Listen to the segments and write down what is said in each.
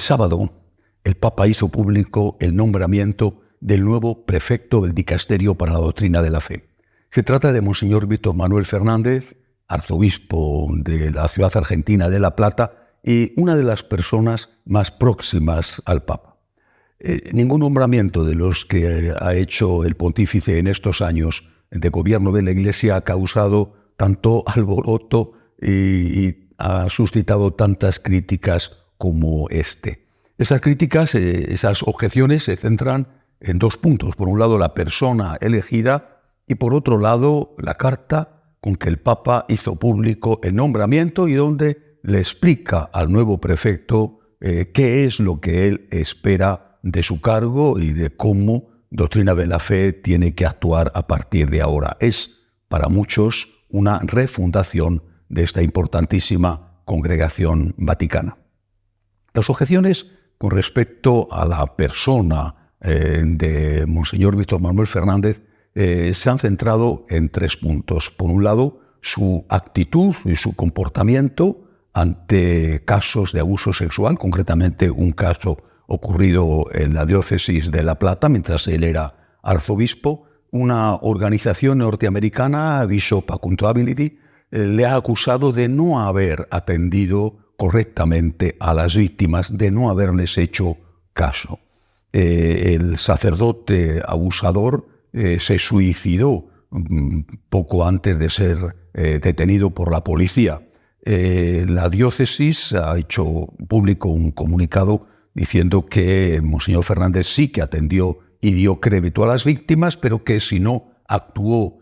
El sábado, el Papa hizo público el nombramiento del nuevo prefecto del Dicasterio para la Doctrina de la Fe. Se trata de Monseñor Víctor Manuel Fernández, arzobispo de la ciudad argentina de La Plata y una de las personas más próximas al Papa. Ningún nombramiento de los que ha hecho el pontífice en estos años de gobierno de la Iglesia ha causado tanto alboroto y ha suscitado tantas críticas como este. Esas críticas, esas objeciones se centran en dos puntos. Por un lado, la persona elegida y por otro lado, la carta con que el Papa hizo público el nombramiento y donde le explica al nuevo prefecto qué es lo que él espera de su cargo y de cómo Doctrina de la Fe tiene que actuar a partir de ahora. Es, para muchos, una refundación de esta importantísima congregación vaticana. Las objeciones con respecto a la persona de Monseñor Víctor Manuel Fernández se han centrado en tres puntos. Por un lado, su actitud y su comportamiento ante casos de abuso sexual, concretamente un caso ocurrido en la diócesis de La Plata mientras él era arzobispo. Una organización norteamericana, Bishop Accountability, le ha acusado de no haber atendido correctamente a las víctimas, de no haberles hecho caso. El sacerdote abusador se suicidó poco antes de ser detenido por la policía. La diócesis ha hecho público un comunicado diciendo que Monseñor Fernández sí que atendió y dio crédito a las víctimas, pero que si no actuó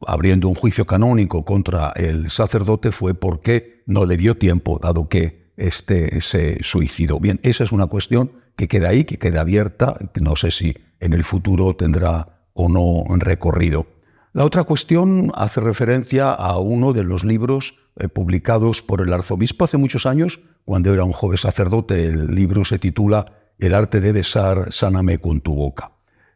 abriendo un juicio canónico contra el sacerdote fue porque no le dio tiempo, dado que éste se suicidó. Bien, esa es una cuestión que queda ahí, que queda abierta, que no sé si en el futuro tendrá o no recorrido. La otra cuestión hace referencia a uno de los libros publicados por el arzobispo hace muchos años, cuando era un joven sacerdote. El libro se titula El arte de besar, sáname con tu boca.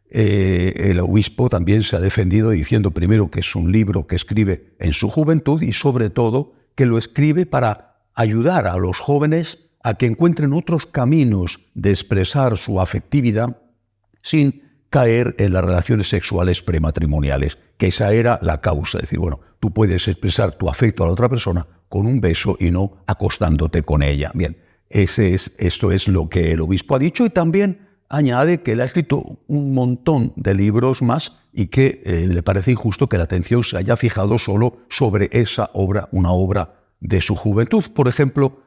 El obispo también se ha defendido diciendo primero que es un libro que escribe en su juventud y sobre todo que lo escribe para ayudar a los jóvenes a que encuentren otros caminos de expresar su afectividad sin caer en las relaciones sexuales prematrimoniales, que esa era la causa. Es decir, bueno, tú puedes expresar tu afecto a la otra persona con un beso y no acostándote con ella. Bien, esto es lo que el obispo ha dicho y también añade que él ha escrito un montón de libros más y que le parece injusto que la atención se haya fijado solo sobre esa obra, una obra de su juventud. Por ejemplo,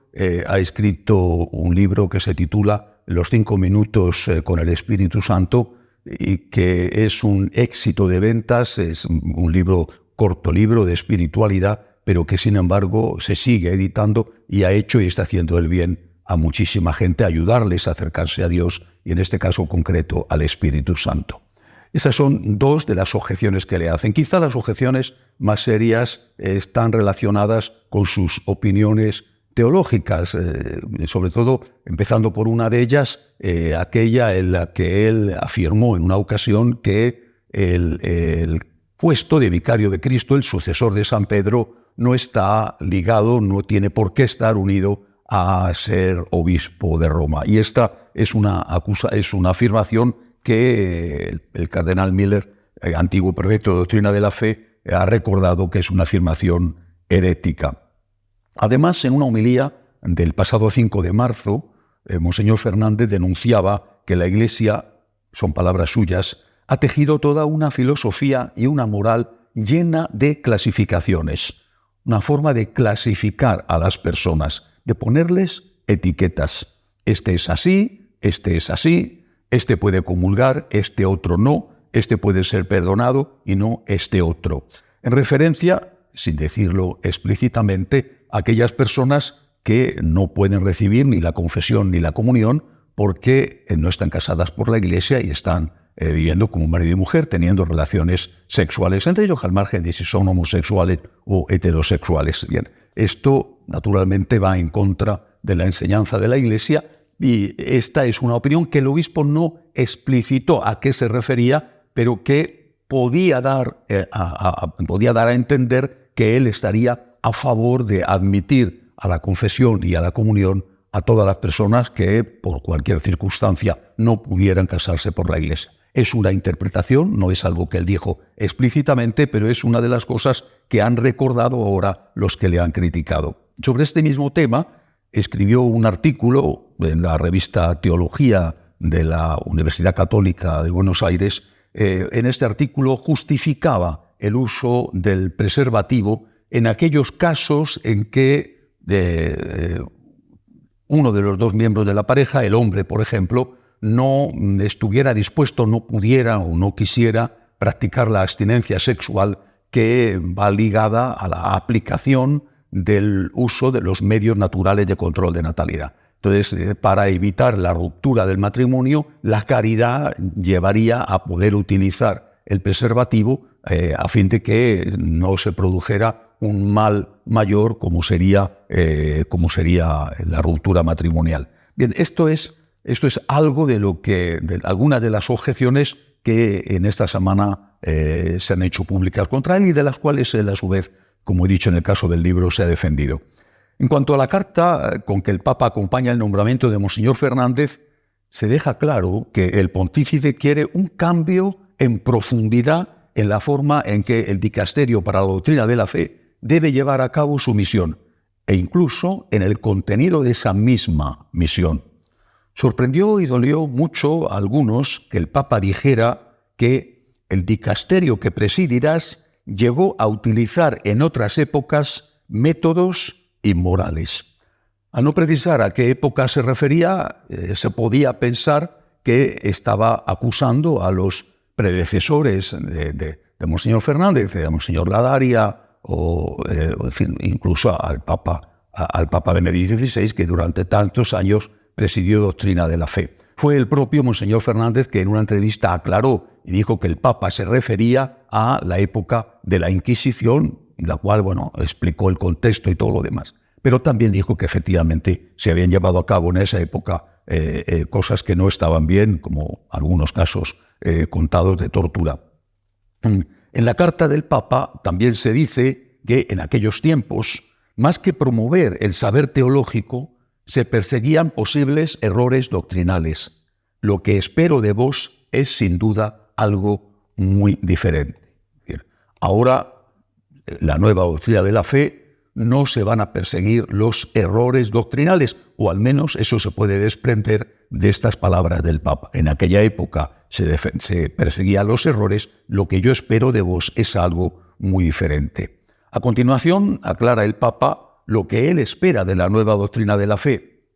ha escrito un libro que se titula Los 5 minutos con el Espíritu Santo y que es un éxito de ventas, es un libro, corto libro de espiritualidad, pero que sin embargo se sigue editando y ha hecho y está haciendo el bien a muchísima gente, ayudarles a acercarse a Dios y en este caso concreto al Espíritu Santo. Esas son dos de las objeciones que le hacen. Quizá las objeciones más serias están relacionadas con sus opiniones teológicas, sobre todo empezando por una de ellas, aquella en la que él afirmó en una ocasión que el puesto de vicario de Cristo, el sucesor de San Pedro, no está ligado, no tiene por qué estar unido a ser obispo de Roma. Y esta es una afirmación que el cardenal Miller, antiguo prefecto de Doctrina de la Fe, ha recordado que es una afirmación herética. Además, en una homilía del pasado 5 de marzo, Monseñor Fernández denunciaba que la Iglesia, son palabras suyas, ha tejido toda una filosofía y una moral llena de clasificaciones, una forma de clasificar a las personas, de ponerles etiquetas. Este es así, este puede comulgar, este otro no, este puede ser perdonado y no este otro. En referencia, sin decirlo explícitamente, a aquellas personas que no pueden recibir ni la confesión ni la comunión porque no están casadas por la Iglesia y están viviendo como marido y mujer, teniendo relaciones sexuales entre ellos, al margen de si son homosexuales o heterosexuales. Bien, esto naturalmente va en contra de la enseñanza de la Iglesia y esta es una opinión que el obispo no explicitó a qué se refería, pero que podía dar a entender que él estaría a favor de admitir a la confesión y a la comunión a todas las personas que por cualquier circunstancia no pudieran casarse por la Iglesia. Es una interpretación, no es algo que él dijo explícitamente, pero es una de las cosas que han recordado ahora los que le han criticado. Sobre este mismo tema escribió un artículo en la revista Teología de la Universidad Católica de Buenos Aires. En este artículo justificaba el uso del preservativo en aquellos casos en que uno de los dos miembros de la pareja, el hombre, por ejemplo, no estuviera dispuesto, no pudiera o no quisiera practicar la abstinencia sexual que va ligada a la aplicación del uso de los medios naturales de control de natalidad. Entonces, para evitar la ruptura del matrimonio, la caridad llevaría a poder utilizar el preservativo a fin de que no se produjera un mal mayor como sería la ruptura matrimonial. Bien, esto es algo de algunas de las objeciones que en esta semana se han hecho públicas contra él y de las cuales él, a su vez, como he dicho en el caso del libro, se ha defendido. En cuanto a la carta con que el Papa acompaña el nombramiento de Monseñor Fernández, se deja claro que el pontífice quiere un cambio en profundidad en la forma en que el Dicasterio para la Doctrina de la Fe debe llevar a cabo su misión, e incluso en el contenido de esa misma misión. Sorprendió y dolió mucho a algunos que el Papa dijera que el dicasterio que presidirás llegó a utilizar en otras épocas métodos inmorales. Al no precisar a qué época se refería, se podía pensar que estaba acusando a los predecesores de Monseñor Fernández, de Monseñor Ladaria, o en fin, incluso al Papa Benedicto XVI, que durante tantos años presidió Doctrina de la Fe. Fue el propio Monseñor Fernández que en una entrevista aclaró y dijo que el Papa se refería a la época de la Inquisición, en la cual, explicó el contexto y todo lo demás. Pero también dijo que efectivamente se habían llevado a cabo en esa época cosas que no estaban bien, como algunos casos contados de tortura. En la carta del Papa también se dice que en aquellos tiempos, más que promover el saber teológico, se perseguían posibles errores doctrinales. Lo que espero de vos es sin duda algo muy diferente. Ahora, la nueva doctrina de la fe, no se van a perseguir los errores doctrinales, o al menos eso se puede desprender de estas palabras del Papa. En aquella época se perseguían los errores, lo que yo espero de vos es algo muy diferente. A continuación, aclara el Papa lo que él espera de la nueva doctrina de la fe.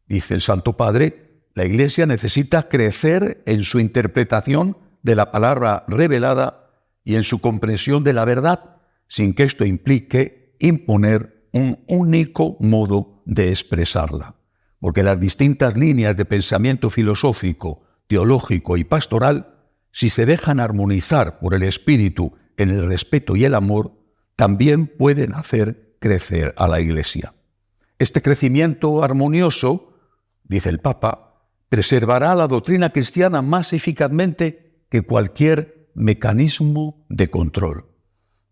Dice el Santo Padre, la Iglesia necesita crecer en su interpretación de la palabra revelada y en su comprensión de la verdad, sin que esto implique imponer un único modo de expresarla. Porque las distintas líneas de pensamiento filosófico, teológico y pastoral, si se dejan armonizar por el Espíritu en el respeto y el amor, también pueden hacer crecer a la Iglesia. Este crecimiento armonioso, dice el Papa, preservará la doctrina cristiana más eficazmente que cualquier mecanismo de control.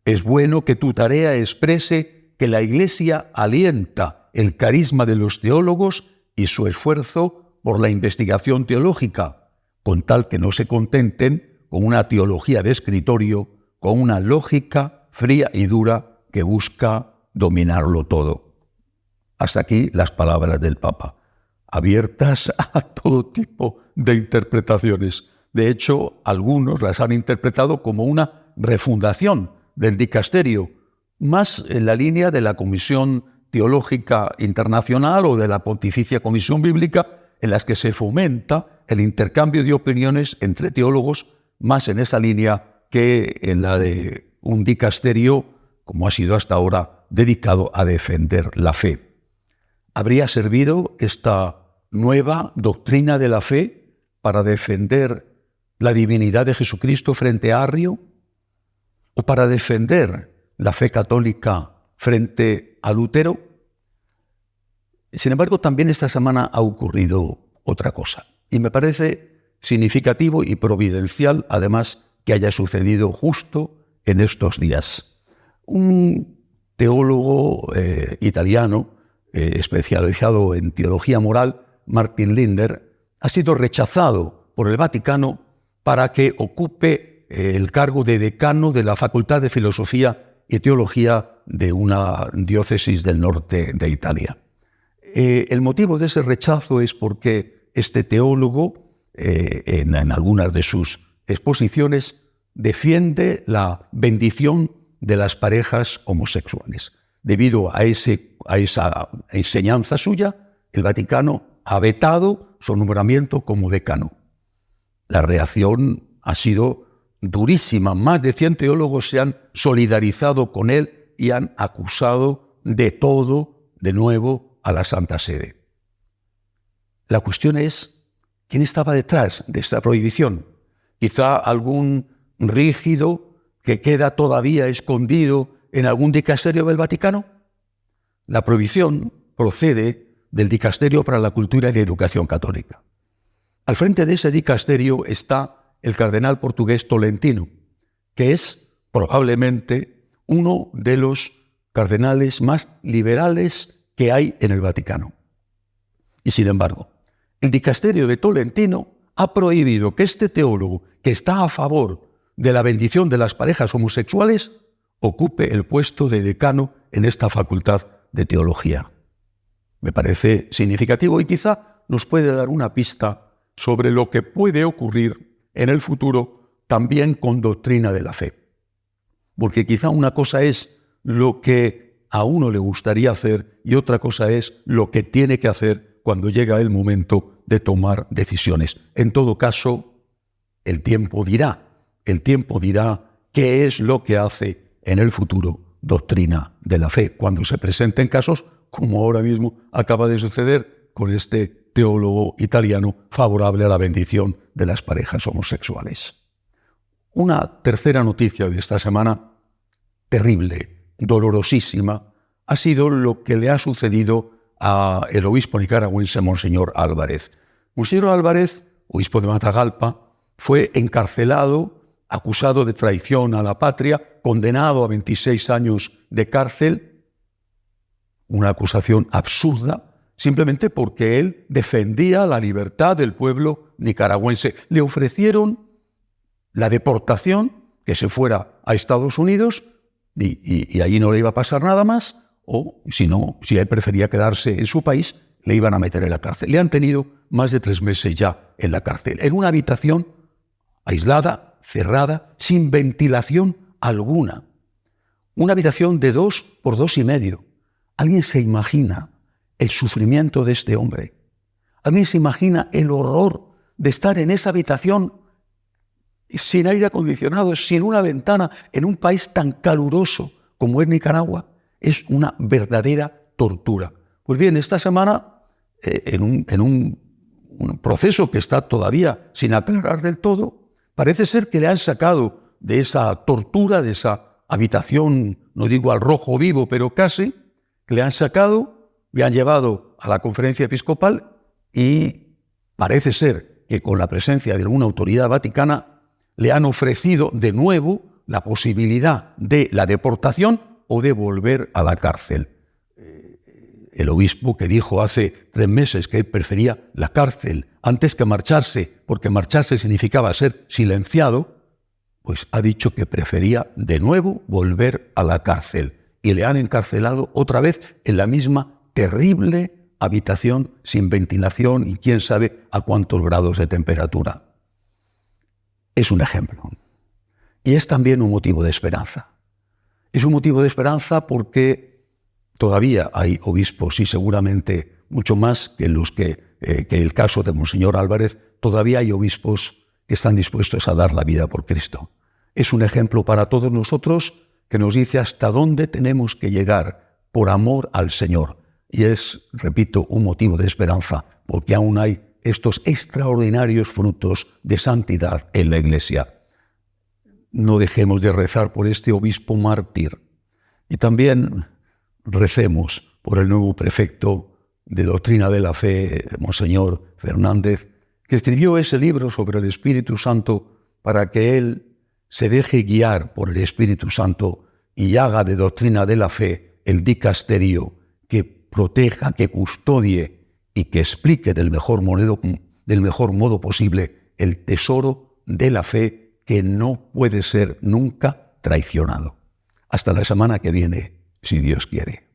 Es bueno que tu tarea exprese que la Iglesia alienta el carisma de los teólogos y su esfuerzo por la investigación teológica, con tal que no se contenten con una teología de escritorio, con una lógica fría y dura que busca dominarlo todo. Hasta aquí las palabras del Papa, abiertas a todo tipo de interpretaciones. De hecho, algunos las han interpretado como una refundación del dicasterio, más en la línea de la Comisión Teológica Internacional o de la Pontificia Comisión Bíblica, en las que se fomenta el intercambio de opiniones entre teólogos, más en esa línea que en la de un dicasterio, como ha sido hasta ahora, dedicado a defender la fe. ¿Habría servido esta nueva doctrina de la fe para defender la divinidad de Jesucristo frente a Arrio? ¿O para defender la fe católica frente a Lutero? Sin embargo, también esta semana ha ocurrido otra cosa. Y me parece significativo y providencial, además, que haya sucedido justo en estos días. Un teólogo italiano especializado en teología moral, Martin Linder, ha sido rechazado por el Vaticano para que ocupe el cargo de decano de la Facultad de Filosofía y Teología de una diócesis del norte de Italia. El motivo de ese rechazo es porque este teólogo, en algunas de sus exposiciones, defiende la bendición de las parejas homosexuales. Debido a esa enseñanza suya, el Vaticano ha vetado su nombramiento como decano. La reacción ha sido durísima. Más de 100 teólogos se han solidarizado con él y han acusado de todo, de nuevo, a la Santa Sede. La cuestión es, ¿quién estaba detrás de esta prohibición? Quizá algún rígido que queda todavía escondido en algún dicasterio del Vaticano. La prohibición procede del Dicasterio para la Cultura y la Educación Católica. Al frente de ese dicasterio está el cardenal portugués Tolentino, que es probablemente uno de los cardenales más liberales que hay en el Vaticano. Y sin embargo, el dicasterio de Tolentino ha prohibido que este teólogo, que está a favor de la bendición de las parejas homosexuales, ocupe el puesto de decano en esta facultad de teología. Me parece significativo y quizá nos puede dar una pista sobre lo que puede ocurrir en el futuro también con doctrina de la fe. Porque quizá una cosa es lo que a uno le gustaría hacer y otra cosa es lo que tiene que hacer cuando llega el momento de tomar decisiones. En todo caso, el tiempo dirá qué es lo que hace en el futuro doctrina de la fe, cuando se presenten casos como ahora mismo acaba de suceder con este teólogo italiano favorable a la bendición de las parejas homosexuales. Una tercera noticia de esta semana, terrible, dolorosísima, ha sido lo que le ha sucedido al obispo nicaragüense Monseñor Álvarez. Monseñor Álvarez, obispo de Matagalpa, fue encarcelado, acusado de traición a la patria, condenado a 26 años de cárcel, una acusación absurda, simplemente porque él defendía la libertad del pueblo nicaragüense. Le ofrecieron la deportación, que se fuera a Estados Unidos y allí no le iba a pasar nada más, o si no, si él prefería quedarse en su país, le iban a meter en la cárcel. Le han tenido más de 3 meses ya en la cárcel, en una habitación aislada, cerrada, sin ventilación alguna. Una habitación de 2 por 2,5 metros. ¿Alguien se imagina el sufrimiento de este hombre? ¿Alguien se imagina el horror de estar en esa habitación sin aire acondicionado, sin una ventana, en un país tan caluroso como es Nicaragua? Es una verdadera tortura. Pues bien, esta semana, en un proceso que está todavía sin aclarar del todo, parece ser que le han sacado de esa tortura, de esa habitación, no digo al rojo vivo, pero casi, le han sacado, le han llevado a la conferencia episcopal y parece ser que con la presencia de alguna autoridad vaticana le han ofrecido de nuevo la posibilidad de la deportación o de volver a la cárcel. El obispo, que dijo hace 3 meses que él prefería la cárcel antes que marcharse, porque marcharse significaba ser silenciado, pues ha dicho que prefería de nuevo volver a la cárcel. Y le han encarcelado otra vez en la misma terrible habitación sin ventilación y quién sabe a cuántos grados de temperatura. Es un ejemplo. Y es también un motivo de esperanza. Es un motivo de esperanza porque todavía hay obispos, y seguramente mucho más que el caso de Monseñor Álvarez, todavía hay obispos que están dispuestos a dar la vida por Cristo. Es un ejemplo para todos nosotros que nos dice hasta dónde tenemos que llegar por amor al Señor. Y es, repito, un motivo de esperanza, porque aún hay estos extraordinarios frutos de santidad en la Iglesia. No dejemos de rezar por este obispo mártir. Y también recemos por el nuevo prefecto de Doctrina de la Fe, Monseñor Fernández, que escribió ese libro sobre el Espíritu Santo para que él se deje guiar por el Espíritu Santo y haga de Doctrina de la Fe el dicasterio que proteja, que custodie y que explique del mejor modo posible el tesoro de la fe que no puede ser nunca traicionado. Hasta la semana que viene, si Dios quiere.